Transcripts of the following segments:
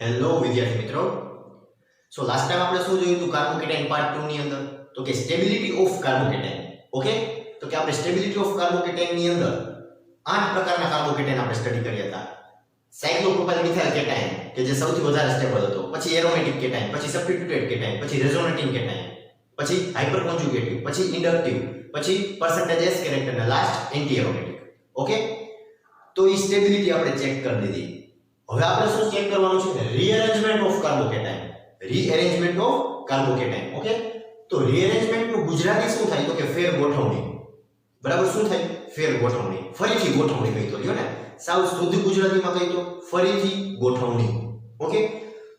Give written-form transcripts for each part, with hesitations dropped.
Hello વિદ્યાર્થી મિત્રો. સો last time આપણે શું જોયું હતું કાર્બોકેટાઇન પાર્ટ 2 ની અંદર? તો કે સ્ટેબિલિટી ઓફ કાર્બોકેટાઇન. ઓકે, તો કે આપણે સ્ટેબિલિટી ઓફ કાર્બોકેટાઇન ની અંદર 8 પ્રકારના કાર્બોકેટાઇન આપણે સ્ટડી કર્યા હતા. સાયક્લોપ્રોપાઇલ મિથાઇલ કેટાઇન કે જે સૌથી વધારે સ્ટેબલ હતો, પછી એરોમેટિક કેટાઇન, પછી સબસ્ટિટ્યુટેડ કેટાઇન, પછી રેઝોનેટિંગ કેટાઇન, પછી હાઇપર કોન્જુગેટિવ, પછી ઇન્ડક્ટિવ, પછી પર્સન્ટેજ એસ કેરેક્ટર અને લાસ્ટ એન્ટી એરોમેટિક. ઓકે, તો એ સ્ટેબિલિટી આપણે ચેક કરી દીધી. હવે આપણે શું ચેક કરવાનું છે? Rearrangement of carbocation. Rearrangement of carbocation. Okay, તો રીઅરેન્જમેન્ટ નું ગુજરાતી શું થાય? તો કે ફેર ગોઠવણી. બરાબર, શું થાય? ફેર ગોઠવણી. ફરીથી ગોઠવણી કહી તો લ્યો ને, સાવ શુદ્ધ ગુજરાતીમાં કહી તો ફરીથી ગોઠવણી. ઓકે,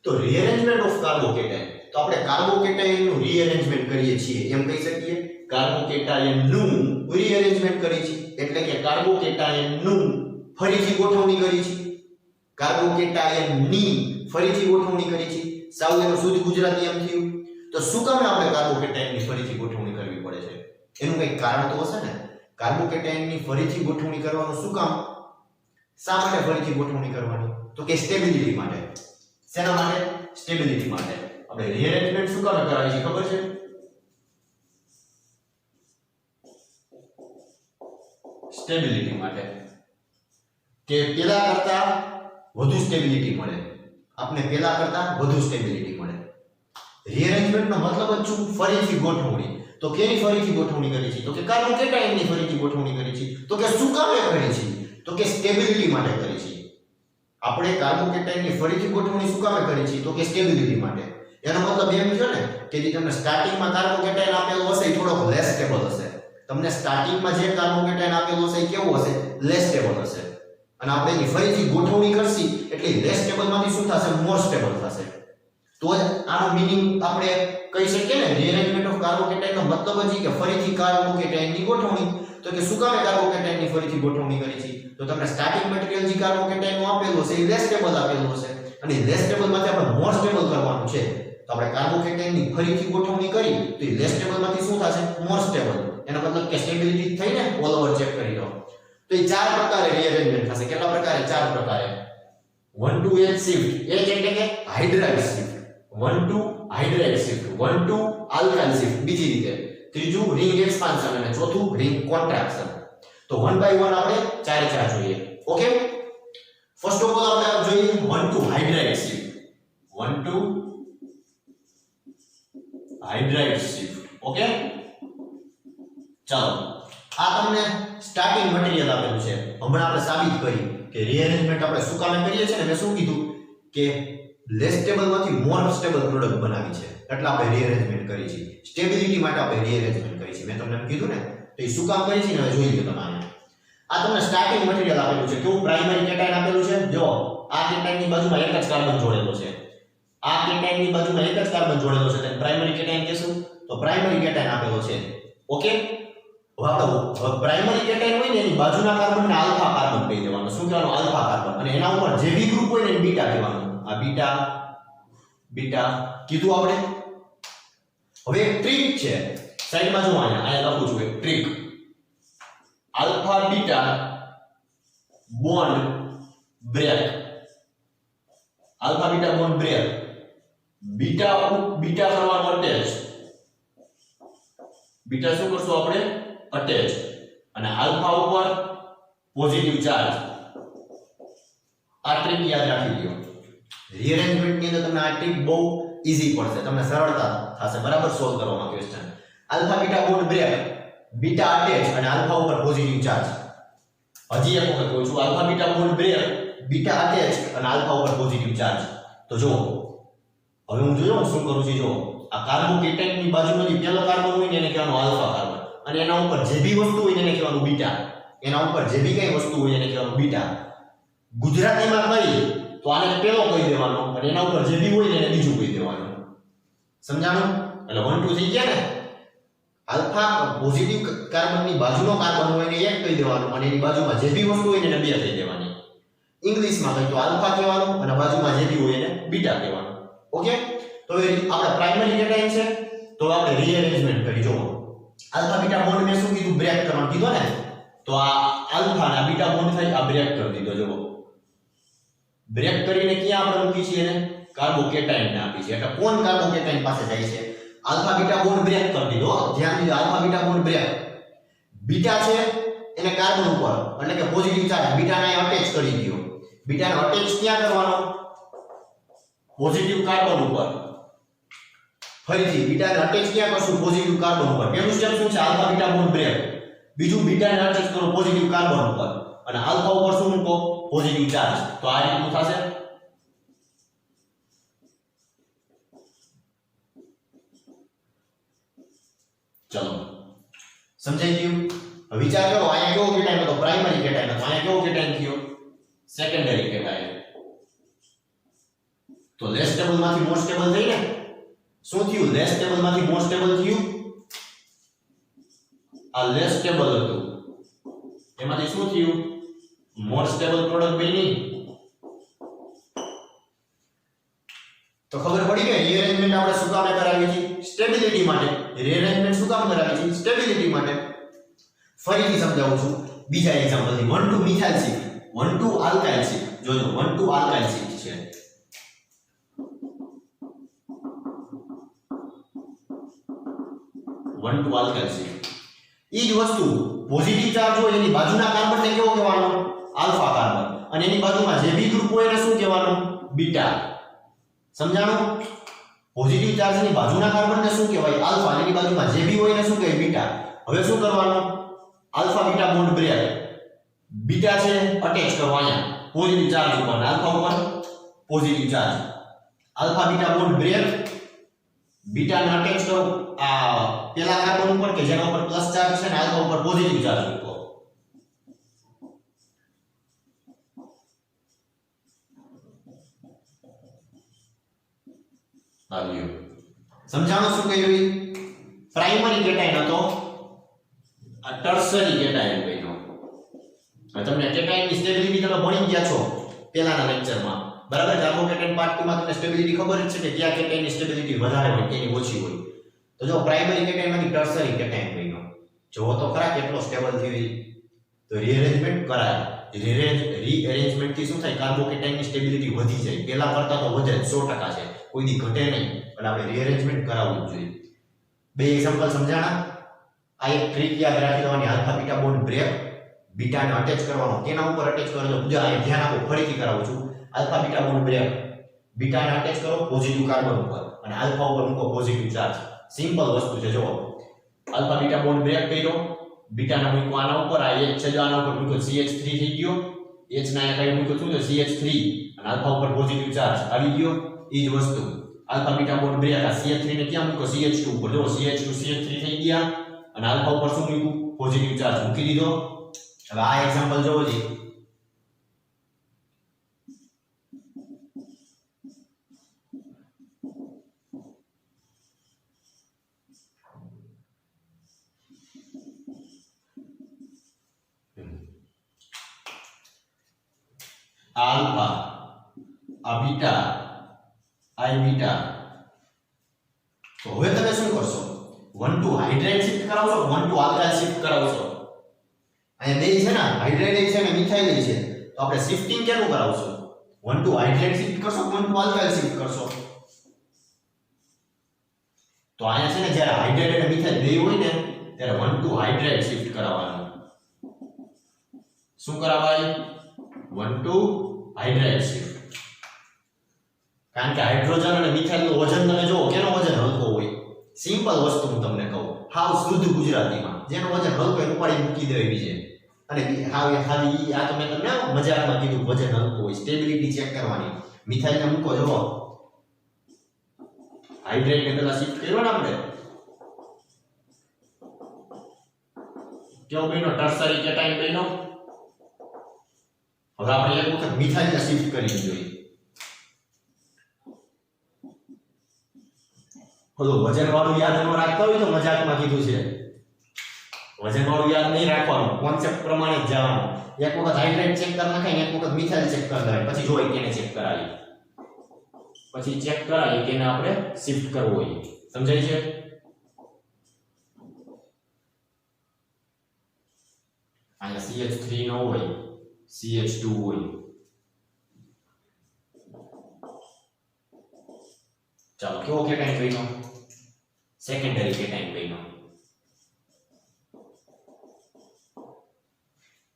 તો રીઅરેન્જમેન્ટ ઓફ કાર્બોકેટાઇન, તો આપણે કાર્બોકેટાઇન નું રીઅરેન્જમેન્ટ કરીએ છીએ એમ કહી શકીએ. કાર્બોકેટાઇન નું રીઅરેન્જમેન્ટ કરીએ છીએ એટલે કે કાર્બોકેટાઇન નું ફરીથી ગોઠવણી કરી છે. કાર્બોકેટાયન ની ફરીથી ગોઠવણી કરી છે. સાવ એનું શુદ્ધ ગુજરાતી એમ થયું. તો શું કામ આપણે કાર્બોકેટાયન ની ફરીથી ગોઠવણી કરવી પડે છે? એનું કંઈક કારણ તો હશે ને. કાર્બોકેટાયન ની ફરીથી ગોઠવણી કરવાનું શું કામ? શા માટે ફરીથી ગોઠવણી કરવાની? તો કે સ્ટેબિલિટી માટે. શેના માટે? સ્ટેબિલિટી માટે. આપણે રીઅરેન્જમેન્ટ શું કામ કરાવી છે ખબર છે? સ્ટેબિલિટી માટે, કે પેલા કરતા વધુ સ્ટેબિલિટી મળે. આપણે પેલા કરતા વધુ સ્ટેબિલિટી મળે. રીઅરેન્જમેન્ટ નો મતલબ જ શું? ફરીથી ગોઠવણી. તો કેની ફરીથી ગોઠવણી કરી છે? તો કે કાર્બોકેટાઇન ની ફરીથી ગોઠવણી કરી છે. તો કે શું કામ કરી છે? તો કે સ્ટેબિલિટી માટે કરી છે. આપણે કાર્બોકેટાઇન ની ફરીથી ગોઠવણી શું કામ કરી છે? તો કે સ્ટેબિલિટી માટે. એનો મતલબ એમ છે ને કે જે તમને સ્ટાર્ટિંગમાં કાર્બોકેટાઇન આપેલો હશે એ થોડોક લેસ સ્ટેબલ હશે. તમને સ્ટાર્ટિંગમાં જે કાર્બોકેટાઇન આપેલો હશે એ કેવો હશે? લેસ સ્ટેબલ હશે. અને આપણે એની ફરીથી ગોઠવણી કરશી એટલે લેસ સ્ટેબલ માંથી શું થશે? મોર સ્ટેબલ થશે. તો જ આનો મીનિંગ આપણે કહી શકીએ ને, રીઅરેન્જમેન્ટ ઓફ કાર્બોકેટાઇન નો મતલબ જ કે ફરીથી કાર્બોકેટાઇન ની ગોઠવણી. તો કે શું કામ કાર્બોકેટાઇન ની ફરીથી ગોઠવણી કરી છે? તો તમને સ્ટાર્ટિંગ મટીરીયલ જે કાર્બોકેટાઇન નું આપેલું હશે એ લેસ સ્ટેબલ આપેલું હશે અને લેસ સ્ટેબલ માંથી આપણે મોર સ્ટેબલ કરવાનું છે. તો આપણે કાર્બોકેટાઇન ની ફરીથી ગોઠવણી કરી તો એ લેસ સ્ટેબલ માંથી શું થશે? More stable. એનો મતલબ કે સ્ટેબિલિટી થઈને ઓલ ઓવર ચેક કરી લો. તો એ ચાર પ્રકારે રીઅરેન્જમેન્ટ થશે. કેટલા પ્રકારે? ચાર પ્રકારે. 1 to H શિફ્ટ. H એટલે કે hydride shift. 1 to hydride shift. 1 to alkyl shift. બીજી રીતે. ત્રીજું રિંગ એક્સપાન્શન અને ચોથું રિંગ કોન્ટ્રાક્શન. તો 1 by 1 આપણે ચારે ચાર જોઈએ. ઓકે, ફર્સ્ટ ઓફ ઓલ આપણે જોઈએ 1 to hydride shift. 1 to hydride shift. Okay, ચાલો આ તમને સ્ટાર્ટિંગ મટીરીયલ આપેલું છે. હમણાં આપણે સાબિત કરી કે રીઅરેન્જમેન્ટ આપણે શું કામે કરીએ છીએ ને, મેં શું કીધું કે લેસ સ્ટેબલ માંથી મોર સ્ટેબલ પ્રોડક્ટ બનાવી છે એટલે આપણે રીઅરેન્જમેન્ટ કરી છે. સ્ટેબિલિટી માટે આપણે રીઅરેન્જમેન્ટ કરી છે. મેં તમને કીધું ને, તો એ શું કામ કરી છે ને હવે જોઈ લો તમે. આ તમને સ્ટાર્ટિંગ મટીરીયલ આપેલું છે. કેવું? પ્રાઇમરી કેટાઇન આપેલું છે. જો આ કેટાઇન ની બાજુમાં એક જ કાર્બન જોડેલો છે. આ કેટાઇન ની બાજુમાં એક જ કાર્બન જોડેલો છે. તેને પ્રાઇમરી કેટાઇન કહેશું. તો પ્રાઇમરી કેટાઇન આપેલો છે. ઓકે, પ્રાઇમરી કેટાઇન હોય ને એની બાજુના કાર્બનને આલ્ફા કાર્બન કહી દેવાનું. શું કહેવાનું? Alpha carbon. અને એના ઉપર જે બી ગ્રુપ હોય ને એને બીટા કહેવાનું. આ બીટા કીધું આપણે. હવે એક ટ્રિક છે સાઈડમાં જો, અહીંયા લખું છું એક trick. Alpha beta bond break. Alpha beta bond break. Beta કરવાનો અટેચ. બીટા શું કરશું આપણે? અટેચ. અને આલ્ફા ઉપર પોઝિટિવ ચાર્જ. આ ટ્રીક યાદ રાખી લ્યો. રીઅરેન્જમેન્ટ ની અંદર તમને આ ટ્રીક બહુ ઈઝી પડશે, તમને સરળતા થશે બરાબર સોલ્વ કરવામાં question. Alpha beta bond break, beta attach અને આલ્ફા ઉપર પોઝિટિવ ચાર્જ. હજી એક વખત કહું છું, alpha beta bond break, beta attach અને આલ્ફા ઉપર પોઝિટિવ ચાર્જ. તો જો હવે હું જોયો શું કરું છું. જો આ કાર્બોકેટાઇન ની બાજુમાં જે પહેલો કાર્બન હોય ને એને કહેવાનું આલ્ફા કાર્બન, અને એના ઉપર જે બી વસ્તુ હોય એને કહેવાનું બીટા. એના ઉપર જે બી કઈ વસ્તુ હોય એને કહેવાનું બીટા. ગુજરાતીમાં કઈ તો આને પેલો કહી દેવાનો અને એના ઉપર જે બી હોય એને બીજું કહી દેવાનું. સમજાણું? એટલે 1 2 થઈ ગયા ને. આલ્ફા પોઝિટિવ કાર્બનની બાજુનો કાર્બન હોય એને એક કહી દેવાનું અને એની બાજુમાં જે બી વસ્તુ હોય એને બે કહી દેવાની. ઇંગ્લિશમાં કઈ તો આલ્ફા કહેવાનું અને બાજુમાં જે બી હોય એને બીટા કહેવાનું. ઓકે, તો એ આપણે પ્રાઇમરી કેટાઇન છે તો આપણે રીઅરેન્જમેન્ટ કરી. જો આલ્ફા બીટા બોન્ડ મેં શું કીધું? બ્રેક કરવાનું કીધું ને. તો આ આલ્ફા અને બીટા બોન્ડ થાય, આ બ્રેક કરી દીધો. જો બ્રેક કરીને ક્યાં આપણે મૂકી છીએ એને કાર્બોકેટાઇન ને આપી છે એટલે કોણ કાર્બોકેટાઇન પાસે જાય છે આલ્ફા બીટા બોન્ડ બ્રેક કરી દીધો ધ્યાન દીધો alpha beta bond break beta છે એને કાર્બન ઉપર એટલે કે પોઝિટિવ ચાર્જ બીટાને અટેચ કરી દયો બીટાને અટેચ ક્યાં કરવાનો પોઝિટિવ કાર્બન ઉપર ફરીથી બીટાને અટેચ ક્યાં કરશું પોઝિટિવ કાર્બન ઉપર પહેલું સ્ટેપ શું છે આલ્ફા બીટા બોન્ડ બ્રેક બીજું બીટાને અટેચ કરો પોઝિટિવ કાર્બન ઉપર અને આલ્ફા ઉપર શું મૂકો પોઝિટિવ ચાર્જ તો આ રીતનું થશે ચલો સમજાઈ ગયું વિચાર કરો અહીંયા કેવો કેટાઇન હતો પ્રાઇમરી કેટાઇન હતો અહીંયા કેવો કેટાઇન થયો સેકન્ડરી કેટાઇન તો લેસ સ્ટેબલ માંથી મોર સ્ટેબલ થઈને શું થયું લેસ સ્ટેબલ માંથી મોર સ્ટેબલ થયું આ લેસ સ્ટેબલ હતું એમાંથી શું થયું મોર સ્ટેબલ પ્રોડક્ટ બની તો ખબર પડી કે રીઅરેન્જમેન્ટ આપણે શું કામ કરાવી છે સ્ટેબિલિટી માટે રીઅરેન્જમેન્ટ શું કામ કરાવી છે સ્ટેબિલિટી માટે ફરીથી સમજાવું છું બીજા એક્ઝામ્પલ થી 1 2 મિથાઇલ શિફ્ટ 1 2 આલ્કાઇલ શિફ્ટ જોજો 1 2 આલ્કાઇલ શિફ્ટ છે 1 2 આલ્કાઇલ શિફ્ટ ઈ જ વસ્તુ પોઝિટિવ ચાર્જ હોય એની બાજુના કાર્બનને કેવો કહેવાનો આલ્ફા કાર્બન અને એની બાજુમાં જે બી ગ્રુપ હોય એને શું કહેવાનું બીટા સમજાણું પોઝિટિવ ચાર્જની બાજુના કાર્બનને શું કહેવાય આલ્ફા અને એની બાજુમાં જે બી હોય એને શું કહેવાય બીટા હવે શું કરવાનું alpha beta bond break beta છે અટેચ કરો અહીંયા પોઝિટિવ ચાર્જ ઉપર આલ્ફા ઉપર positive charge alpha beta bond break બીટાને અટેચ કરો આ પેલા કાર્બન ઉપર કે જેના ઉપર પ્લસ ચાર્જ છે ને આલ્ફા ઉપર પોઝિટિવ ચાર્જ મૂકો આવ્યો સમજાણો શું કહ્યું પ્રાઇમરી કેટાઇન હતો આ ટર્શરી કેટાઇન બન્યો હવે તમને કેટાઇનની સ્ટેબિલિટી તમે ભણી ગયા છો પહેલાના લેક્ચરમાં બરાબર કાર્બોકેટાઇન પાર્ટ 2 માં તમને સ્ટેબિલિટી ખબર જ છે કે કયા કેટાઇનની સ્ટેબિલિટી વધારે હોય કેની ઓછી હોય તો જો પ્રાઇમરી કેટાઇનમાંથી ટર્શરી કેટાઇન બન્યો જો તો ખરા કેટલો સ્ટેબલ થયો તો રીઅરેન્જમેન્ટ કરાય રીઅરેન્જમેન્ટ થી શું થાય કાર્બોકેટાઇનની સ્ટેબિલિટી વધી જાય પહેલા કરતા તો વધે 100% છે કોઈ દી ઘટે નહીં એટલે આપણે રીઅરેન્જમેન્ટ કરાવવું જોઈએ બે એક્ઝામ્પલ સમજાણા આ એક ટ્રીક યાદ રાખી લેવાની આલ્ફા બીટા બોન્ડ બ્રેક બીટાને અટેચ કરવાનો કેના ઉપર અટેચ કરજો બીજા અહીં ધ્યાન આપો ફરીથી કરાવું છું આલ્ફા બીટા બોન્ડ બ્રેક બીટાને અટેચ કરો પોઝિટિવ કાર્બન ઉપર અને આલ્ફા ઉપર મૂકો પોઝિટિવ ચાર્જ સિમ્પલ વસ્તુ છે જો આલ્ફા બીટા બોન્ડ બ્રેક કર્યો બીટાને મૂકો આના ઉપર આ એક છે જો આના ઉપર મૂકો CH3 થઈ ગયો H ના કઈ મૂકો શું તો CH3 અને આલ્ફા ઉપર પોઝિટિવ ચાર્જ આવી ગયો ઈ જ વસ્તુ આલ્ફા બીટા બોન્ડ બ્રેક આ CH3 ને ક્યાં મૂકો CH2 ઉપર જો CH2 CH3 થઈ ગયા અને આલ્ફા ઉપર શું મૂક્યું પોઝિટિવ ચાર્જ મૂકી દીધો હવે આ એક્ઝામ્પલ જોવો જી આલ્ફા આ બીટા આઈ બીટા તો હવે તમે શું કરશો 1 2 હાઇડ્રેટ શિફ્ટ કરાવશો 1 2 આલ્કાઇલ શિફ્ટ કરાવશો અહીંયા બે છે ને હાઇડ્રેટ છે ને મિથાઇલ છે તો આપણે શિફ્ટિંગ કેનું કરાવશું 1 2 હાઇડ્રેટ શિફ્ટ કરશો 1 2 આલ્કાઇલ શિફ્ટ કરશો તો અહીંયા છે ને જ્યારે હાઇડ્રેટ અને મિથાઇલ બે હોય ને ત્યારે 1 2 હાઇડ્રેટ શિફ્ટ કરાવવાનું શું કરાવાય 1 2 હાઇડ્રેટ શિફ્ટ કારણ કે હાઇડ્રોજન અને મિથાઇલનું વજન તમે જોવો કેનો વજન હલકો હોય સિમ્પલ વસ્તુ હું તમને કહું હાવ શુદ્ધ ગુજરાતીમાં જેનો વજન હલકો એ ઉપાડી મૂકી દેવાય બીજે અને હાવ ખાલી આ તો મેં તમને મજાકમાં કીધું વજન હલકો હોય સ્ટેબિલિટી ચેક કરવાની મિથાઇલને મૂકો જોવો હાઇડ્રેટ ને પેલા શિફ્ટ કર્યો ને આપણે કેવો બન્યો ટર્શરી કેટાઇન બન્યો હવે આપણે એક વખત મિથાઇલને શિફ્ટ કરી જોઈએ ઓલો વજન વાળું યાદ ન રાખતા હોય તો મજાકમાં કીધું છે વજન વાળું યાદ નહીં રાખવાનું કોન્સેપ્ટ પ્રમાણે જ જવાનું એક વખત હાઇડ્રેટ ચેક કરી નાખાય એક વખત મિથાઇલ ચેક કરી નાખાય પછી જોઈ કેને ચેક કરાવી પછી ચેક કરાવી કેને આપણે શિફ્ટ કરવો હોય સમજાય છે અહીંયા CH3 ન હોય CH2 હોય ચાલો કેવો કેટાયન બન્યો? સેકન્ડરી કેટાયન બન્યો.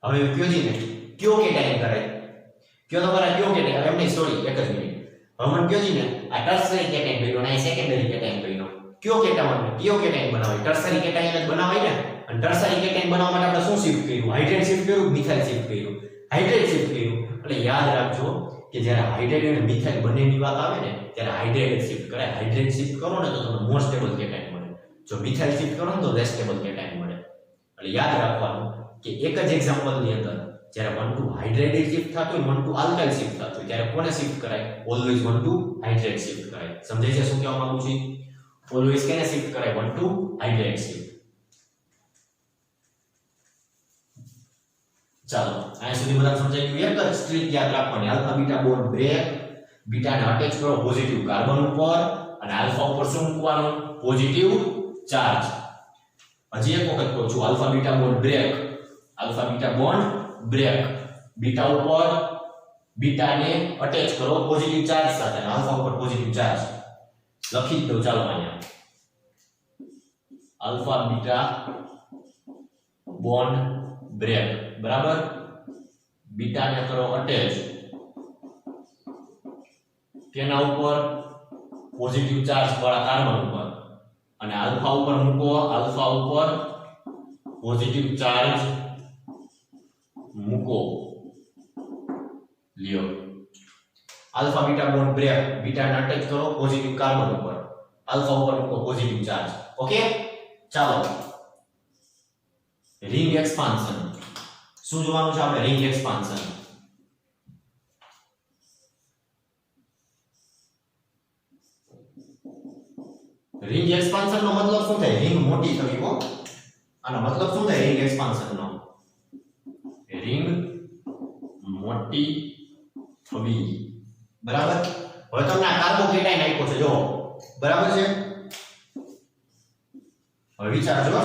હવે કયો જી ને કયો કેટાયન કરાય? કયો તમારા કયો કેટાયન? એમની સોરી એક જ મિનિટ. હવે મને કયો જી ને આ ટર્સરી કેટાયન બન્યો ને આ સેકન્ડરી કેટાયન બન્યો. કયો કેટાયન બનાવાય? ટર્સરી કેટાયન જ બનાવાય ને. અને ટર્સરી કેટાયન બનાવવા માટે આપણે શું શિફ્ટ કર્યું? હાઇડ્રેટ શિફ્ટ કર્યું, મિથાઇલ શિફ્ટ કર્યું. હાઇડ્રેટ શિફ્ટ કર્યું એટલે યાદ રાખજો કે જ્યારે હાઇડ્રેટ અને મિથાઇલ બંનેની વાત આવે ને ત્યારે હાઇડ્રેટ શિફ્ટ કરાય. હાઇડ્રેટ શિફ્ટ કરો ને તો તમને મોર સ્ટેબલ કેટાયન મળે. જો મિથાઇલ શિફ્ટ કરો ને તો લેસ સ્ટેબલ કેટાયન મળે. એટલે યાદ રાખવાનું કે એક જ એક્ઝામ્પલની અંદર જ્યારે 1 to હાઇડ્રેટ શિફ્ટ થતું હોય 1 to આલ્કાઇલ શિફ્ટ થતું હોય ત્યારે કોને શિફ્ટ કરાય? ઓલવેઝ 1 to હાઇડ્રેટ શિફ્ટ કરાય. સમજાય છે શું કહેવા માંગુ છું? ઓલવેઝ કેને શિફ્ટ કરાય? 1 to હાઇડ્રેટ શિફ્ટ. ચાલો અહીંયા સુધી બધા સમજાઈ ગયું? એક જ ટ્રીક યાદ રાખવાની, આલ્ફા બીટા બોન્ડ બ્રેક, બીટાને અટેચ કરો પોઝિટિવ કાર્બન ઉપર અને આલ્ફા ઉપર શું મૂકવાનું? Positive charge. હજી એક વખત કહું છું, alpha beta bond break, alpha beta bond break, beta ઉપર બીટાને અટેચ કરો પોઝિટિવ ચાર્જ સાથે અને આલ્ફા ઉપર પોઝિટિવ ચાર્જ. લખી દો ચાલો અહીંયા આલ્ફા બીટા બોન્ડ બ્રેક, બરાબર, બીટાને કરો અટેચ કેના ઉપર? પોઝિટિવ ચાર્જ વાળા કાર્બન ઉપર અને આલ્ફા ઉપર મૂકો, આલ્ફા ઉપર પોઝિટિવ ચાર્જ મૂકો. લ્યો આલ્ફા બીટા બોન્ડ બ્રેક, બીટાને અટેચ કરો પોઝિટિવ કાર્બન ઉપર, આલ્ફા ઉપર મૂકો પોઝિટિવ ચાર્જ. ઓકે ચાલો રિંગ એક્સપાન્શન શું જોવાનું છે આપણે? Ring expansion. રિંગ એક્સપાન્શન નો મતલબ શું થાય? રિંગ મોટી થવી. હો આનો મતલબ શું થાય રિંગ એક્સપાન્શન નો? રિંગ મોટી થવી, બરાબર. હવે તમને આ કાર્બોકેટાયન આપ્યો છે જો, બરાબર છે. હવે વિચારજો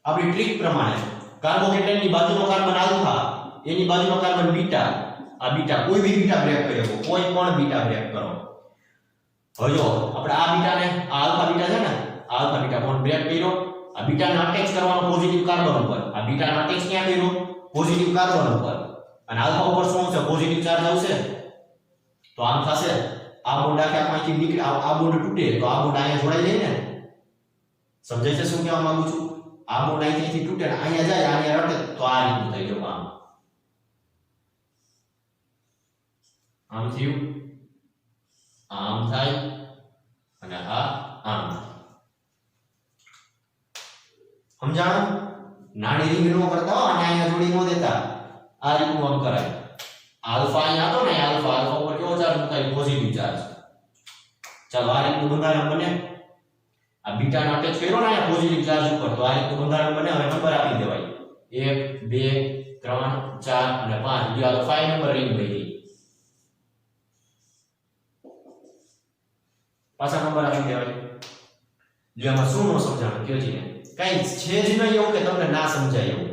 આપણી ટ્રીક પ્રમાણે કાર્બોકેટાયનની બાજુનો કાર્બન આલ્ફા, એની બાજુનો કાર્બન બીટા, આ બીટા કોઈ બી બીટા બ્રેક કરી શકો, કોઈ પણ બીટા બ્રેક કરો. હવે જો આપણે આ બીટાને, આ આલ્ફા બીટા છે ને, આ આલ્ફા બીટા બોન્ડ બ્રેક કર્યો, આ બીટાને અટેચ કરવાનો પોઝિટિવ કાર્બન ઉપર, આ બીટાને અટેચ ક્યાં કર્યો? પોઝિટિવ કાર્બન ઉપર અને આલ્ફા ઉપર શું છે? પોઝિટિવ ચાર્જ આવશે. તો આમ થશે, આ બોન્ડ આખામાંથી નીકળે, આ બોન્ડ તૂટે તો આ બોન્ડ અહીંયા જોડાઈ જાય ને. સમજાય છે શું કહેવા માંગુ છું? આ બોન્ડ અહીંથી તૂટે ને અહીંયા જાય, અહીંયા રટે તો આ રીતનું થઈ જવું. આમ થયું, આમ થાય અને આ આમ. સમજાણું? નાની રિંગ નો કરતા હો અને અહીંયા જોડી નો દેતા, આ રીતનું આમ કરાય. આલ્ફા અહીંયા હતો ને, આલ્ફા ઉપર કેવો ચાર્જ મુકાય? Positive charge. ચાલો આ રીતનું બંધારણ બને. આ બીટાને અટેચ કર્યો ને અહીંયા પોઝિટિવ ચાર્જ ઉપર, તો આ રીતનું બંધારણ બને. હવે નંબર આપી દેવાય 1 2 3 4 અને 5. જો આ 5 નંબર રિંગ બની. પાછા નંબર આપી દેવાય. જો આમાં શું નો સમજાણું કયો છે? કઈ છે જ નહીં એવું કે તમને ના સમજાય એવું.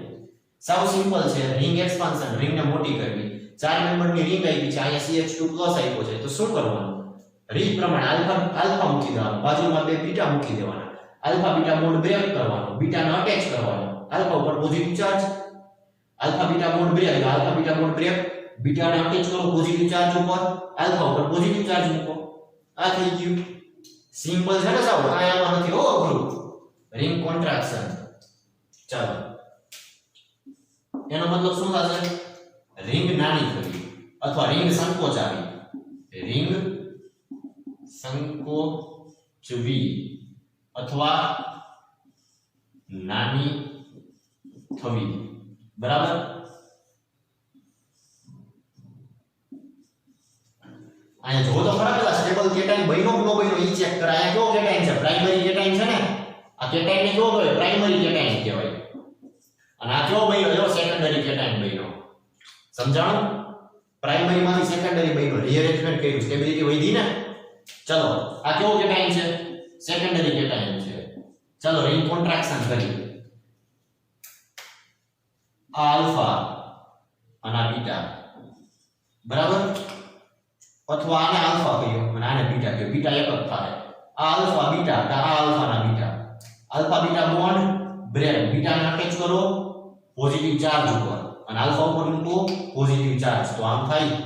સાવ સિમ્પલ છે. રિંગ એક્સપાન્શન, રિંગને મોટી કરવી. 4 નંબરની રિંગ આવી છે, અહીંયા CH2+ આપ્યો છે, તો શું કરવાનું? રીત પ્રમાણે આલ્ફા મૂકી દેવાનું, બાજુમાં બે બીટા મૂકી દેવાના, આલ્ફા બીટા બોન્ડ બ્રેક કરવાનો, બીટાને અટેચ કરવાનો, આલ્ફા ઉપર positive charge, alpha beta bond break, alpha beta bond break, બીટાને અટેચ કરો પોઝિટિવ ચાર્જ ઉપર, આલ્ફા ઉપર પોઝિટિવ ચાર્જ મૂકો. આ થઈ ગયું. સિમ્પલ છે ને સાવ, કાંઈ આમાં નથી હો અઘરું. Ring contraction. ચાલો એનો મતલબ શું થશે? રિંગ નાની થવી અથવા રિંગ સંકોચાવી. રિંગ સંકોચવી અથવા નાની થવી, બરાબર. અહીંયા જો તો ખરા પેલા સ્ટેબલ કેટાયન બન્યો કે ન બન્યો ઈ ચેક કર. અહીંયા કેવો કેટાયન છે? પ્રાઇમરી કેટાયન છે ને. આ કેટાયન ને કેવો કહેવાય? પ્રાઇમરી કેટાયન કહેવાય. અને આ કેવો બન્યો? જો સેકન્ડરી કેટાયન બન્યો. સમજાણું? પ્રાઇમરી માંથી સેકન્ડરી બન્યો, રીઅરેન્જમેન્ટ કર્યું, સ્ટેબિલિટી વધી ને. ચલો આ કેવો કેટાયન છે? સેકન્ડરી કેટાયન છે. ચલો રિંગ કોન્ટ્રાક્શન કરી. આ આલ્ફા અને આ બીટા, બરાબર. અથવા આને આલ્ફા કહ્યો અને આને બીટા કહ્યો, બીટા એક જ થાય. આ આલ્ફા બીટા કે આ આલ્ફાના beta, alpha beta bond break, બીટાને અટેચ કરો પોઝિટિવ ચાર્જ ઉપર અને આલ્ફા ઉપર મૂકો પોઝિટિવ ચાર્જ, તો આમ થાય.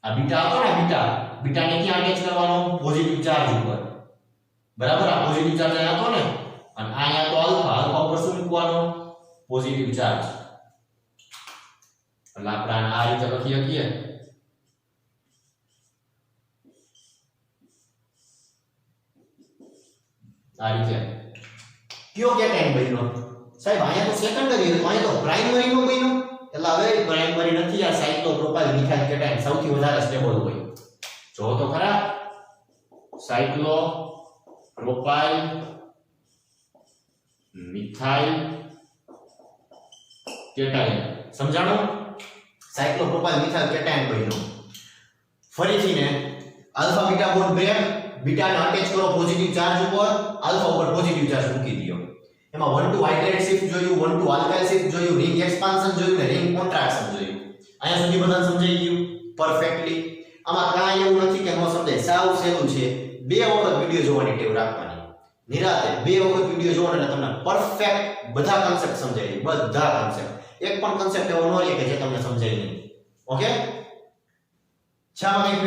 આ બીટા હતો ને બીટા, બીટાને ક્યાં અટેચ કરવાનો? પોઝિટિવ ચાર્જ ઉપર, બરાબર. આ પોઝિટિવ ચાર્જ અહીંયા હતો ને અને અહીંયા તો આલ્ફા, આલ્ફા ઉપર શું મૂકવાનો? Positive charge. એટલે આપણે આ રીતે લખી શકીએ. આ રીતે કયો કેટાયન બન્યો? સાહેબ અહીંયા તો સેકન્ડરી હતો, અહીંયા તો પ્રાઇમરી નો બન્યો. એટલે હવે પ્રાઇમરી નથી, આ સાયક્લોપ્રોપાઇલ મિથાઇલ કેટાયન સૌથી વધારે સ્ટેબલ હોય. જો તો ખરા, સાયક્લોપ્રોપાઇલ મિથાઇલ કેટાયન સમજાણું? સાયક્લોપ્રોપાઇલ મિથાઇલ કેટાયન બન્યો. ફરીથી ને આલ્ફા બીટા બોન્ડ બ્રેક, બીટાને અટેચ કરો પોઝિટિવ ચાર્જ ઉપર, આલ્ફા ઉપર પોઝિટિવ ચાર્જ મૂકી દો. એમાં 1 to હાઇડ્રેટ શિફ્ટ જોયું, 1 to આલ્કાઇલ શિફ્ટ જોયું, રિંગ એક્સપાન્શન જોયું ને રિંગ કોન્ટ્રાક્શન જોયું. અહીંયા સુધી બધાને સમજાઈ ગયું પરફેક્ટલી? આમાં કાંઈ એવું નથી કે ન સમજાય, સાવ સહેલું છે. 2 વખત વિડિયો જોવાની ટેવ રાખવાની. નિરાતે 2 વખત વિડિયો જોવાનો એટલે તમને પરફેક્ટ બધા કન્સેપ્ટ સમજાય જાય, બધા કન્સેપ્ટ. એક પણ કન્સેપ્ટ એવો ન રહે કે જે તમને સમજાય નહીં. ઓકે? છામાં કઈ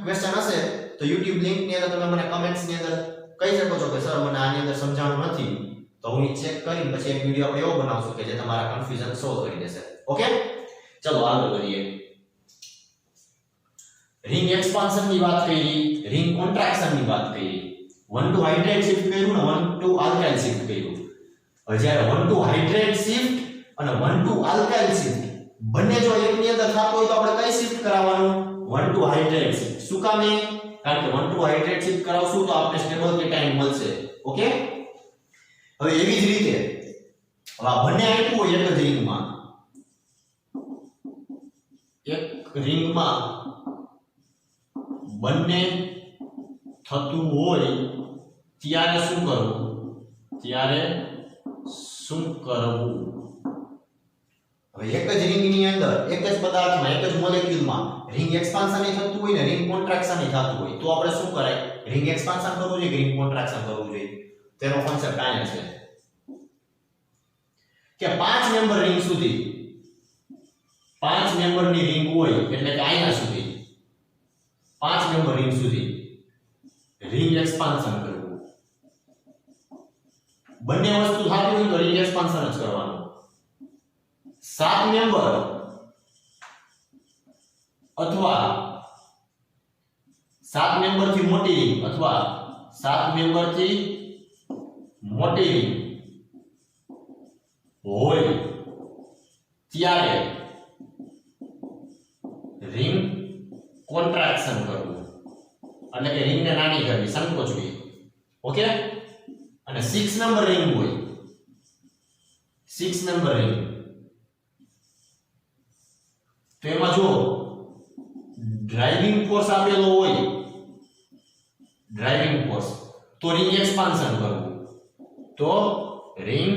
ક્વેશ્ચન હશે તો YouTube લિંક ની અંદર તમે મને કમેન્ટ્સ ની અંદર કહી શકો છો કે સર મને આની અંદર સમજાણું નથી, તો હું ચેક કરીને પછી એક વિડિયો આપણે એવો બનાવશું કે જે તમારા કન્ફ્યુઝન સોલ્વ કરી દેશે. ઓકે, ચલો આગળ કરીએ. રિંગ એક્સપાન્શન ની વાત કરી, રિંગ કોન્ટ્રાક્શન ની વાત કરી, 1 to હાઇડ્રેટ શિફ્ટ કર્યું ને 1 to આલ્કાઇલ શિફ્ટ કર્યું. હવે જ્યારે 1 to હાઇડ્રેટ શિફ્ટ અને 1 to આલ્કાઇલ શિફ્ટ બંને જો એકની અંદર થતું હોય તો આપણે કઈ શિફ્ટ કરાવવાનું? 1 to હાઇડ્રેટ શિફ્ટ. શું કામ? કારણ કે 1 to હાઇડ્રેટ શિફ્ટ કરાવશું તો આપણે સ્ટેબલ કેટાયન મળશે. ઓકે, હવે એવી જ રીતે હવે બંને આપ્યું હોય એક જ રિંગમાં, એક રિંગમાં બંને થતું હોય ત્યારે શું કરવું? ત્યારે શું કરવું? હવે એક જ રિંગની અંદર એક જ પદાર્થમાં એક જ મોલેક્યુલમાં રિંગ એક્સપાન્શન એ થતું હોય ને રિંગ કોન્ટ્રાક્શન એ થતું હોય તો આપણે શું કરાય? રિંગ એક્સપાન્શન કરવું જોઈએ કે રિંગ કોન્ટ્રાક્શન કરવું જોઈએ? તેનો કોન્સેપ્ટ આ છે કે 5 મેમ્બર રિંગ સુધી 5 મેમ્બરની રિંગ હોય એટલે કે આના સુધી 5 મેમ્બર રિંગ સુધી રિંગ એક્સપાન્શન કરવું. બંને વસ્તુ થતી હોય તો રિંગ એક્સપાન્શન જ કરવાનું. 7 મેમ્બર અથવા 7 મેમ્બર થી મોટી રિંગ અથવા 7 મેમ્બર થી મોટી રિંગ હોય ત્યારે રિંગ કોન્ટ્રાક્શન કરવું, એટલે કે રિંગને નાની કરવી, સંકોચવી. ઓકે, અને 6 નંબર રિંગ હોય, 6 નંબર રિંગ તો એમાં જો ડ્રાઇવિંગ ફોર્સ આપેલો હોય, ડ્રાઇવિંગ ફોર્સ, તો રિંગ એક્સપાન્શન કરવું, તો રિંગ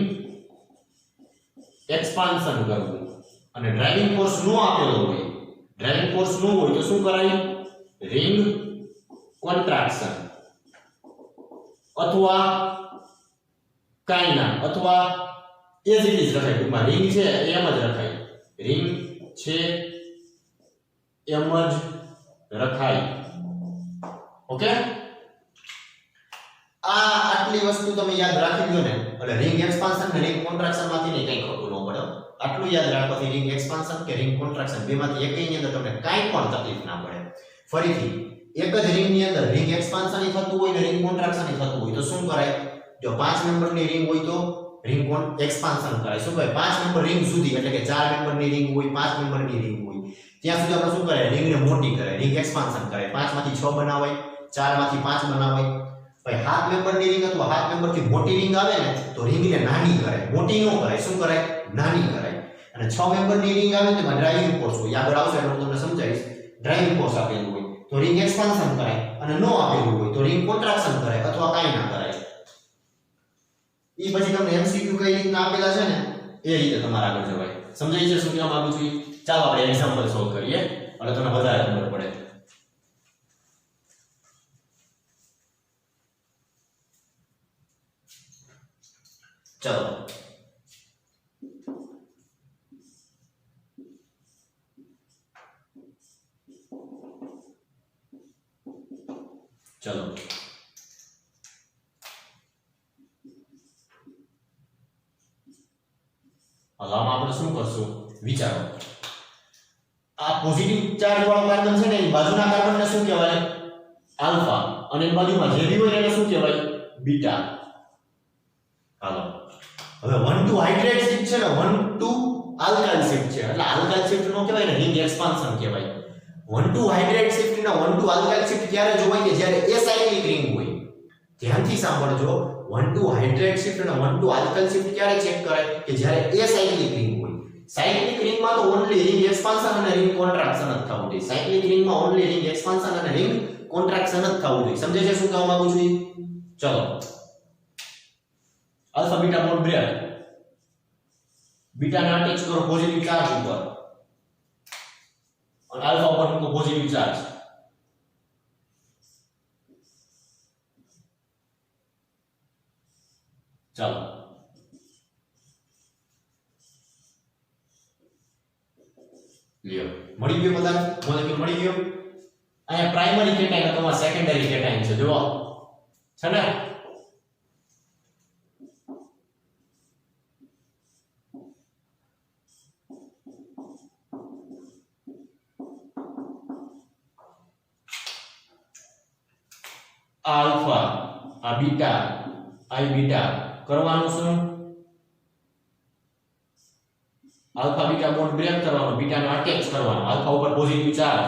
એક્સપાન્શન કરવું. અને ડ્રાઇવિંગ ફોર્સ નો આપેલો હોય, ડ્રાઇવિંગ ફોર્સ નો હોય તો શું કરાય? રિંગ કોન્ટ્રાક્શન અથવા કાઈ ના, અથવા એજ ઇટ ઇઝ રખાય. ટૂંકમાં રિંગ છે એમ જ રખાય, રિંગ છે એમ જ રખાય. ઓકે, આટલી વસ્તુ તમે યાદ રાખી લો ને એટલે રિંગ એક્સપાન્શન ને રિંગ કોન્ટ્રાક્શન માંથી ને કંઈ ખોટું ન પડે. આટલું યાદ રાખવાથી રિંગ એક્સપાન્શન કે રિંગ કોન્ટ્રાક્શન બેમાંથી એકની અંદર તમને કાંઈ પણ તકલીફ ના પડે. ફરીથી એક જ રિંગ ની અંદર રિંગ એક્સપાન્શન થતું હોય ને રિંગ કોન્ટ્રાક્શન થતું હોય તો શું કરાય? જો 5 મેમ્બરની રિંગ હોય તો રિંગ એક્સપાન્શન કરાય. શું કરાય? 5 મેમ્બર રિંગ સુધી, એટલે કે 4 મેમ્બરની રિંગ હોય, 5 મેમ્બરની રિંગ હોય ત્યાં સુધી આપણે શું કરાય? રિંગને મોટી કરાય, રિંગ એક્સપાન્શન કરાય. 5 માંથી 6 બનાવાય, 4 માંથી 5 બનાવાય. ભાઈ 7 મેમ્બરની રિંગ અથવા 7 મેમ્બરથી મોટી રિંગ આવે ને તો રિંગને નાની કરાય, મોટી ન કરાય. શું કરાય? નાની કરાય. અને 6 મેમ્બરની રિંગ આવે તેમાં ડ્રાઇવિંગ ફોર્સ હોય, આગળ આવશે એટલે હું તમને સમજાવીશ. ડ્રાઇવિંગ ફોર્સ આપેલું હોય તો રિંગ એક્સપાન્શન કરાય, અને નો આપેલું હોય તો રિંગ કોન્ટ્રાક્શન કરાય અથવા કાંઈ ના કરાય. ઈ પછી તમને MCQ કઈ રીતના આપેલા છે ને એ રીતે તમારે આગળ જવાય. સમજાય છે શું કહેવા માંગુ છું? ચાલો આપણે એક્ઝામ્પલ સોલ્વ કરીએ. એટલે તમને વધારે ખબર પડે. ચલો ચલો હવે આપણે શું કરશું વિચારો. આ પોઝિટિવ ચાર્જ વાળો કાર્બન છે ને એ બાજુના કાર્બનને શું કહેવાય આલ્ફા અને એની બાજુમાં જે બી હોય એને શું કહેવાય બીટા. હાલો હવે 1 2 હાઇડ્રેટ શિફ્ટ છે ને 1 2 આલ્કાઇલ શિફ્ટ છે એટલે આલ્કાઇલ શિફ્ટ નો કહેવાય ને રિંગ એક્સપાન્શન કહેવાય. 1 2 હાઇડ્રેટ શિફ્ટ ને 1 2 આલ્કાઇલ શિફ્ટ ક્યારે જોવાય કે જ્યારે એસાઇક્લિક રિંગ હોય. ધ્યાનથી સાંભળજો 1 2 હાઇડ્રેટ શિફ્ટ અને 1 2 આલ્કાઇલ શિફ્ટ ક્યારે ચેક કરે કે જ્યારે એસાઇક્લિક રિંગ હોય. સાયક્લિક રિંગમાં તો ઓન્લી રિંગ એક્સપાન્શન અને રિંગ કોન્ટ્રાક્શન જ થવું જોઈએ. સાયક્લિક રિંગમાં ઓન્લી રિંગ એક્સપાન્શન અને રિંગ કોન્ટ્રાક્શન જ થવું જોઈએ. સમજે છે શું કહેવા માંગુ છું? ચલો alpha beta bond break beta ને અટેચ કરો પોઝિટિવ ચાર્જ ઉપર અને આલ્ફા ઉપર મૂકો પોઝિટિવ ચાર્જ. ચાલો લ્યો મળી ગયો બધા મોલેક્યુલ મળી ગયો. અહીંયા પ્રાઇમરી કેટાઇન અથવા સેકન્ડરી કેટાઇન છે જુઓ છે ને. આલ્ફા આ બીટા આઈ બીટા કરવાનું શું આલ્ફા બીટા બોન્ડ બ્રેક કરવાનો બીટાને અટેચ કરવાનો આલ્ફા ઉપર પોઝિટિવ ચાર્જ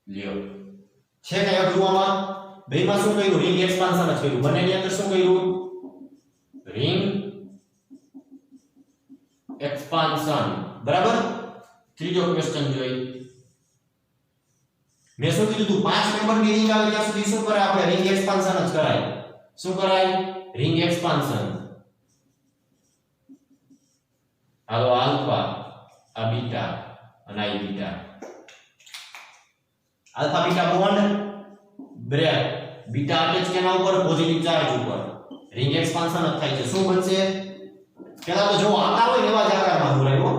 લ્યો છે કઈ અગરુવામાં બેમાં શું કર્યું રિંગ એક્સપાન્શન જ કર્યું બંનેની અંદર શું કર્યું રિંગ એક્સપાન્શન બરાબર. ત્રીજો ક્વેશ્ચન જોઈએ. મેં શું કીધું તું 5 મેમ્બરની રિંગ આવે ત્યાં સુધી શું કરાય આપણે રિંગ એક્સપાન્શન જ કરાય. શું કરાય રિંગ એક્સપાન્શન. હાલો આલ્ફા આ બીટા અને આ beta alpha beta bond break beta attach કેના ઉપર પોઝિટિવ ચાર્જ ઉપર રિંગ એક્સપાન્શન જ થાય છે. શું બનશે પેલા તો જો આકાર હોય એવા જ આકારમાં દોરાયો.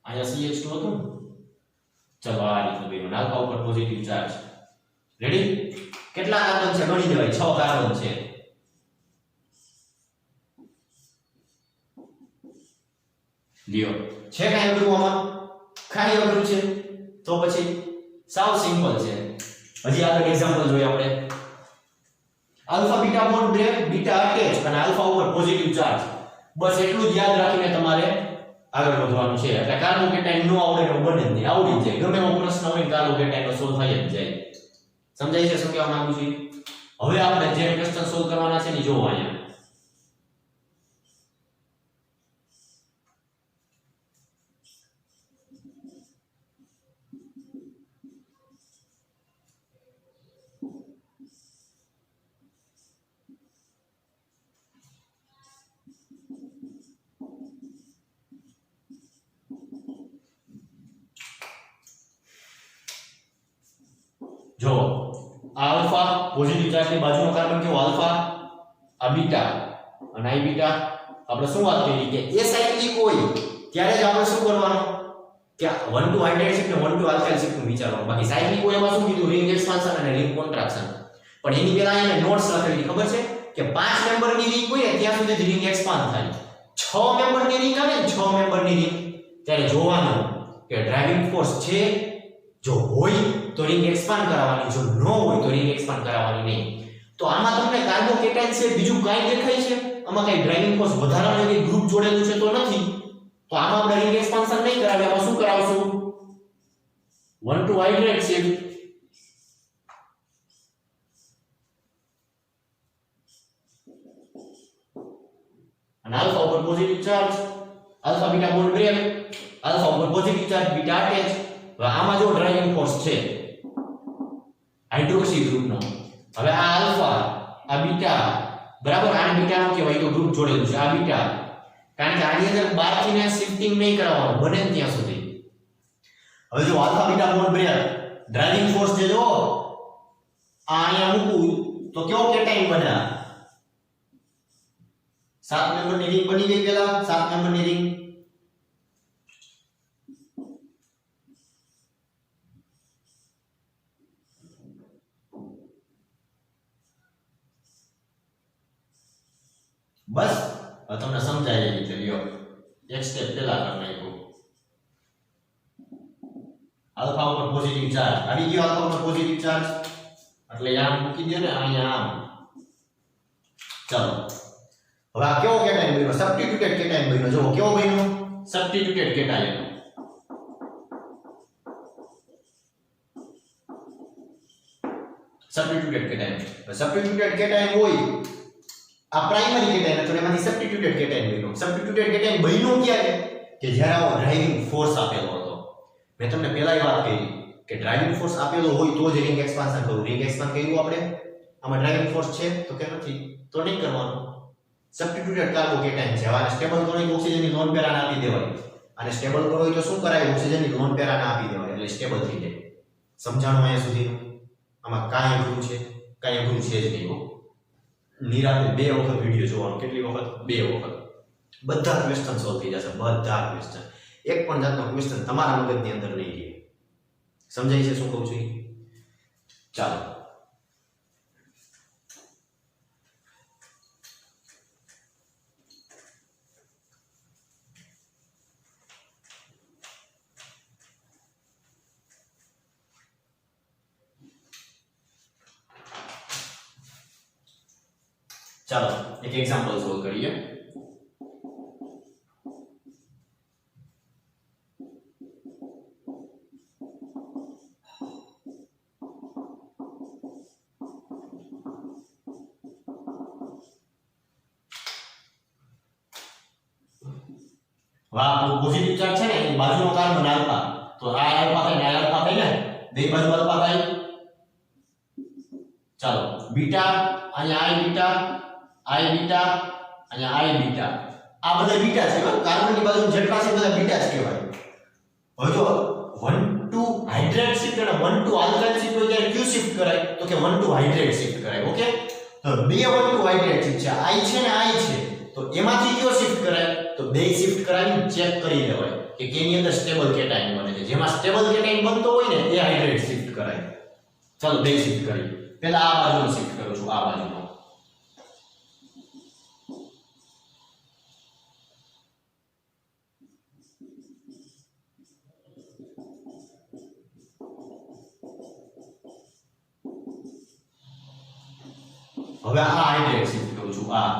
અહીંયા CH2 હતું. ચલો આ રીતે બેનો આલ્ફા ઉપર પોઝિટિવ ચાર્જ રેડી. કેટલા કાર્બન છે ગણી દેવાય 6 કાર્બન છે. લ્યો છે કઈ અગરુમાં ખાલી અગરું છે તો પછી સાવ સિમ્પલ છે. હજી આગળ એક્ઝામ્પલ જોઈએ આપણે. Alpha beta bond break beta attach અને આલ્ફા ઉપર પોઝિટિવ ચાર્જ બસ એટલું જ યાદ રાખીને તમારે આગળ વધવાનું છે. એટલે કાર્બોકેટાઇન નો આવડે તો બને જ નહીં આવડી જ જાય. ગમે એવો પ્રશ્ન હોય કાર્બોકેટાઇન નો સોલ્વ થઈ જ જાય. સમજાય છે શું કહેવા માંગુ છું? હવે આપણે જે ક્વેશ્ચન સોલ્વ કરવાના છે ને જોવો અહીંયા. જો આલ્ફા પોઝિટિવ ચાર્જની બાજુનો કાર્બન કેવો આલ્ફા આ બીટા અને આ બીટા આપણે શું વાત કરી કે એસાઇક્લિક હોય ત્યારે જ આપણે શું કરવાનું કે 1 2 હાઇડ્રેટ શિફ્ટ ને 1 2 આલ્કાઇલ શિફ્ટ નું વિચારવાનું. બાકી સાઇક્લિક હોય એમાં શું કીધું રિંગ એક્સપાન્શન અને રિંગ કોન્ટ્રાક્શન. પણ એની પહેલા એને નોટ્સ લખેલી ખબર છે કે 5 મેમ્બરની રિંગ હોય ત્યાં સુધી જ રિંગ એક્સપાન્ડ થાય. 6 મેમ્બરની રિંગ આવે ને 6 મેમ્બરની રિંગ ત્યારે જોવાનું કે ડ્રાઇવિંગ ફોર્સ છે જો હોય તો રિંગ એક્સપાન્ડ કરાવવાની, જો ન હોય તો રિંગ એક્સપાન્ડ કરાવવાની નહીં. તો આમાં તમને કાર્બોકેટાઇન છે બીજું કાઈ દેખાય છે? આમાં કઈ ડ્રાઇવિંગ ફોર્સ વધારાનું એક ગ્રુપ જોડેલું છે તો નથી. તો આમાં આપણે રિંગ એક્સપાન્શન નહીં કરાવીએ. આમાં શું કરાવશું 1 2 હાઇડ્રેટ શિફ્ટ અને આલ્ફા ઉપર positive charge alpha beta bond break, alpha ઉપર પોઝિટિવ ચાર્જ, બીટા અટેચ. હવે આમાં જો ડ્રાઇવિંગ ફોર્સ છે હાઇડ્રોક્સી ગ્રુપનો. હવે આ આલ્ફા, આ બીટા, બરાબર, આને બીટા નો કહેવાય તો ગ્રુપ જોડેલું છે, આ બીટા. કારણ કે આની અંદર બહારથી ને શિફ્ટિંગ નહીં કરાવવાનું બને ત્યાં સુધી. હવે જો alpha beta bond break, driving force છે જો આ અહીંયા મૂકું તો કેવો કેટાઇન બને? 7 નંબરની રિંગ બની ગઈ. પેલા 7 નંબરની રિંગ. બસ હવે તમને સમજાય એવી રીતે લ્યો. એક સ્ટેપ પહેલા કરી નાખ્યું. આલ્ફા ઉપર પોઝિટિવ ચાર્જ આવી ગયો, આલ્ફા ઉપર પોઝિટિવ ચાર્જ એટલે આમ મૂકી દો ને અહીંયા આમ. ચાલો હવે આ કેવો કેટાયન બન્યો? સબસ્ટિટ્યુટેડ કેટાયન બન્યો. જો કેવો બન્યો? Substituted cation. Substituted cation. Substituted cation હોય આ પ્રાઇમરી કેટાયન હતો, એમાંથી સબસ્ટિટ્યુટેડ કેટાયન બન્યો. સબસ્ટિટ્યુટેડ કેટાયન બન્યો ક્યારે? કે જ્યારે આવો ડ્રાઇવિંગ ફોર્સ આપેલો હતો. મેં તમને પહેલા વાત કરી કે ડ્રાઇવિંગ ફોર્સ આપેલો હોય તો જ રિંગ એક્સપાન્શન કરવું. રિંગ એક્સપાન્ડ કર્યું આપણે, આમાં ડ્રાઇવિંગ ફોર્સ છે તો કે નથી? તો નહીં કરવાનું. સબસ્ટિટ્યુટેડ કાર્બોકેટાયન છે. આને સ્ટેબલ કરો તો ઓક્સિજનની લોન પેરાને આપી દેવાય. અને સ્ટેબલ કરો તો શું કરાય? ઓક્સિજનની લોન પેરાને આપી દેવાય એટલે સ્ટેબલ થઈ જાય. સમજાણું અહીંયા સુધીનું? આમાં કાંઈ અઘરું છે? કાંઈ અઘરું છે જ નહીં. નિરાતે 2 વખત વિડિયો જોવાનો. કેટલી વખત? 2 વખત. બધા ક્વેશ્ચન સોલ્વ થઈ જશે. બધા ક્વેશ્ચન. એક પણ જાતનો ક્વેશ્ચન તમારા મગજની અંદર નહીં રહે. સમજાય છે શું કહું છું? ચાલો ચાલો એક એક્ઝામ્પલ સોલ્વ કરીએ. વાહ પોઝિટિવ ચાર્જ છે ને એની બાજુનો કાર્બન આલ્ફા, તો આ આલ્ફા થાય ને આ આલ્ફા થાય ને, બે બાજુ આલ્ફા થાય. ચાલો બીટા, અહીંયા આઈ બીટા, આઈ બીટા, અહીંયા આઈ બીટા. આ બધા બીટા છે. કાર્બનની બાજુ જેટલા છે બધા બીટા જ કહેવાય. હવે જો 1 to હાઇડ્રેટ શિફ્ટ અને 1 to આલ્કાઇલ શિફ્ટ હોય ત્યારે ક્યુ શિફ્ટ કરાય? તો કે 1 to હાઇડ્રેટ શિફ્ટ કરાય. ઓકે, તો બે 1 to હાઇડ્રેટ શિફ્ટ છે. આઈ છે ને આઈ છે, તો એમાંથી કયો શિફ્ટ કરાય? તો બે શિફ્ટ કરાવીને ચેક કરી લેવાય કે કેની અંદર સ્ટેબલ કેટાયન બને છે. જેમાં સ્ટેબલ કેટાયન બનતો હોય ને એ હાઇડ્રેટ શિફ્ટ કરાય. ચાલો બે શિફ્ટ કરી. પહેલા આ બાજુનો શિફ્ટ કરું છું, આ બાજુનો. હવે આ હાઇડ્રેટ શિફ્ટ કરું છું, આ.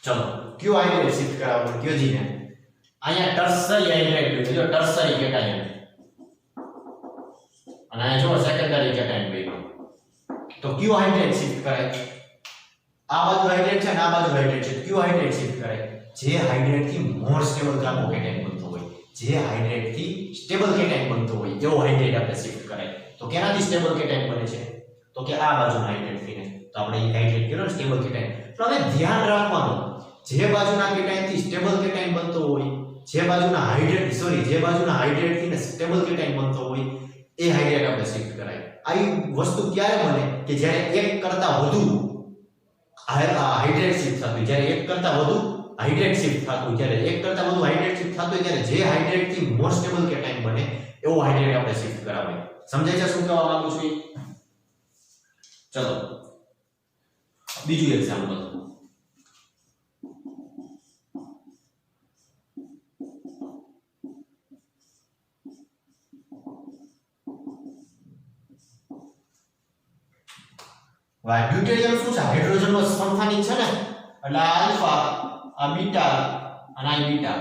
चलो क्यों हाइड्रेट शिफ्ट करावो क्यों जी ने અહીંયા ટર્સરી હાઇડ્રેટ જો ટર્સરી કેટાયન અને અહીંયા જો સેકન્ડરી કેટાયન બન્યો. તો ક્યુ હાઇડ્રેટ શિફ્ટ કરાય? આ બાજુ હાઇડ્રેટ છે ને આ બાજુ હાઇડ્રેટ છે. ક્યુ હાઇડ્રેટ શિફ્ટ કરાય? જે હાઇડ્રેટ થી મોર સ્ટેબલ કાર્બોકેટાયન બનતો હોય, જે હાઇડ્રેટ થી સ્ટેબલ કેટાયન બનતો હોય એવો હાઇડ્રેટ આપણે શિફ્ટ કરાય. તો કેનાથી સ્ટેબલ કેટાયન બને છે? તો કે આ બાજુનો હાઇડ્રેટ થઈને. તો આપણે એ હાઇડ્રેટ કર્યો ને સ્ટેબલ કેટાયન. તો હવે ધ્યાન રાખવાનું, જે બાજુના કેટાયન થી સ્ટેબલ કેટાયન બનતો હોય, જે બાજુના હાઇડ્રેટ થી ને સ્ટેબલ કેટાયન બનતો હોય એ હાઇડ્રેટ આપણે શિફ્ટ કરાય. આવી વસ્તુ ક્યારે બને? કે જ્યારે એક કરતા વધુ હાઇડ્રેટ શિફ્ટ થતું હોય, જ્યારે એક કરતા વધુ હાઇડ્રેટ શિફ્ટ થતું હોય, જ્યારે એક કરતા વધુ હાઇડ્રેટ શિફ્ટ થતું હોય ત્યારે જે હાઇડ્રેટ થી મોર સ્ટેબલ કેટાયન બને એવો હાઇડ્રેટ આપણે શિફ્ટ કરાવાય. સમજાય છે શું કહેવા માંગુ છું? ચલો બીજું એક્ઝામ્પલ. ડ્યુટેરિયમ શું છે? હાઇડ્રોજનનો સમસ્થાનિક છે ને, એટલે આ આલ્ફા, આ બીટા અને આ બીટા.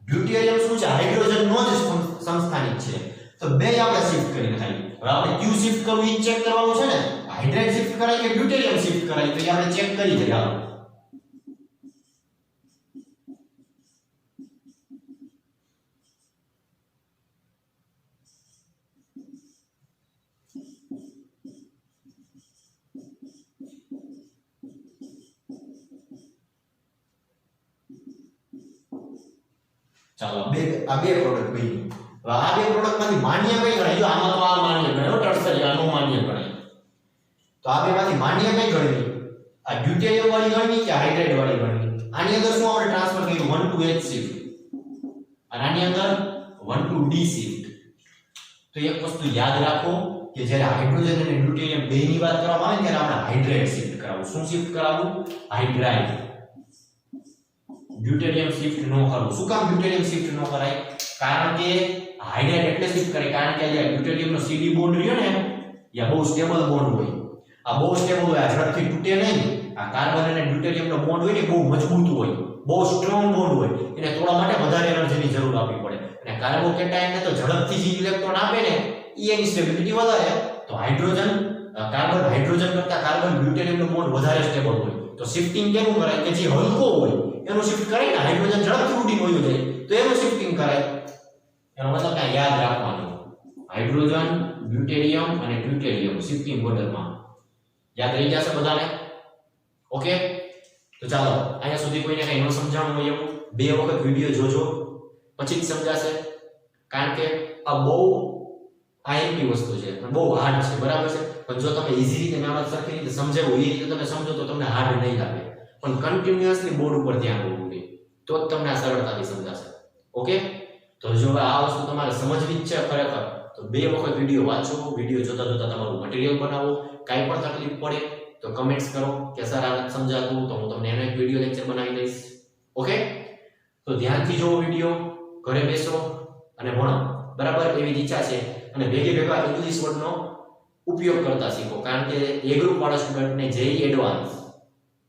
ડ્યુટેરિયમ શું છે હાઇડ્રોજનનો જ સમસ્થાનિક છે તો બે આપણે શિફ્ટ કરીને ખાલી હવે આપણે ક્યુ શિફ્ટ કરવું એ ચેક કરવાનું છે ને હાઇડ્રાઇડ શિફ્ટ કરાય કે ડ્યુટેરિયમ શિફ્ટ કરાય તો એ આપણે ચેક કરી દઈએ હાલો ચાલો આ બે પ્રોડક્ટ બની હવે આ બે પ્રોડક્ટ માંથી માન્ય કઈ ગણાય જો આમાં તો આ માન્ય ગણાય ટર્સરી આનો માન્ય ગણાય તો આ બે માંથી માન્ય કઈ ગણવી આ ડ્યુટેરિયમ વાળી ગણવી કે હાઇડ્રાઇડ વાળી ગણવી આની અંદર શું આપણે ટ્રાન્સફર કર્યું 1 to H શિફ્ટ અને આની અંદર 1 to D શિફ્ટ તો એક વસ્તુ યાદ રાખો કે જ્યારે હાઇડ્રોજન અને ડ્યુટેરિયમ બેની વાત કરવામાં આવે ત્યારે આપણે હાઇડ્રાઇડ શિફ્ટ કરાવવું શું શિફ્ટ કરાવવું હાઇડ્રાઇડ ડ્યુટેરિયમ શિફ્ટ ન કરવું શું કામ ડ્યુટેરિયમ શિફ્ટ ન કરાય કારણ કે હાઇડ્રાઇડ એટલે શિફ્ટ કરે કારણ કે જે ડ્યુટેરિયમ નો CD બોન્ડ રહ્યો ને એ બહુ સ્ટેબલ બોન્ડ હોય આ બહુ સ્ટેબલ હોય આ ઝડપથી તૂટે નહીં આ કાર્બન અને ડ્યુટેરિયમ નો બોન્ડ હોય ને બહુ મજબૂત હોય બહુ સ્ટ્રોંગ બોન્ડ હોય એને તોડવા માટે વધારે એનર્જીની જરૂર આપવી પડે અને કાર્બોકેટાયન ને તો ઝડપથી જે ઇલેક્ટ્રોન આપે ને એની સ્ટેબિલિટી વધારે તો હાઇડ્રોજન કાર્બન હાઇડ્રોજન કરતા કાર્બન ડ્યુટેરિયમ નો બોન્ડ વધારે સ્ટેબલ હોય તો શિફ્ટિંગ કેવું કરાય કે જે હલકો હોય એનું શિફ્ટ કરે ને હાઇડ્રોજન ઝડપથી ઉડી ગયું જાય તો એનું શિફ્ટિંગ કરાય એનો મતલબ કે યાદ રાખવાનું હાઇડ્રોજન ડ્યુટેરિયમ અને ડ્યુટેરિયમ શિફ્ટિંગ ઓર્ડરમાં યાદ રહી જશે બધાને ઓકે તો ચાલો અહીંયા સુધી કોઈને કઈ ન સમજાણું હોય એવું બે વખત વિડિયો જોજો પછી જ સમજાશે કારણ કે આ બહુ આઈએમપી વસ્તુ છે બહુ હાર્ડ છે બરાબર છે પણ જો તમે ઈઝી રીતે મેં સરખી રીતે સમજાવ્યું એ રીતે તમે સમજો તો તમને હાર્ડ નહીં લાગે પણ કન્ટિન્યુઅસલી બોર્ડ ઉપર ધ્યાન આપવું જોઈએ તો જ તમને આ સરળતાથી સમજાશે ઓકે તો જો આ વસ્તુ તમારે સમજવી જ છે ખરેખર તો બે વખત વિડિયો વાંચો વિડિયો જોતા જોતા તમારું મટીરીયલ બનાવો કાંઈ પણ તકલીફ પડે તો કમેન્ટ્સ કરો કે સર આ નથી સમજાતું તો હું તમને એનો એક વિડિયો લેક્ચર બનાવી દઈશ ઓકે તો ધ્યાનથી જોવો વિડિયો ઘરે બેસો અને ભણો બરાબર એવી ઈચ્છા છે અને ભેગા ઇંગ્લિશ વર્ડનો ઉપયોગ કરતા શીખો કારણ કે એ ગ્રુપ વાળા સ્ટુડન્ટને જે એડવાન્સ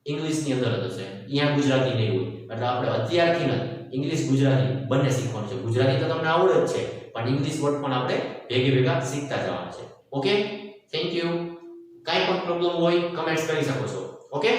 ઇંગ્લિશની અંદર જ હશે અહીંયા ગુજરાતી નહીં હોય એટલે આપણે અત્યારથી જ ઇંગ્લિશ ગુજરાતી બંને શીખવાનું છે ગુજરાતી તો તમને આવડે જ છે પણ ઇંગ્લિશ વર્ડ પણ આપણે ભેગા શીખતા જવાના છે ઓકે થેન્ક યુ કાંઈ પણ પ્રોબ્લેમ હોય કમેન્ટ્સ કરી શકો છો ઓકે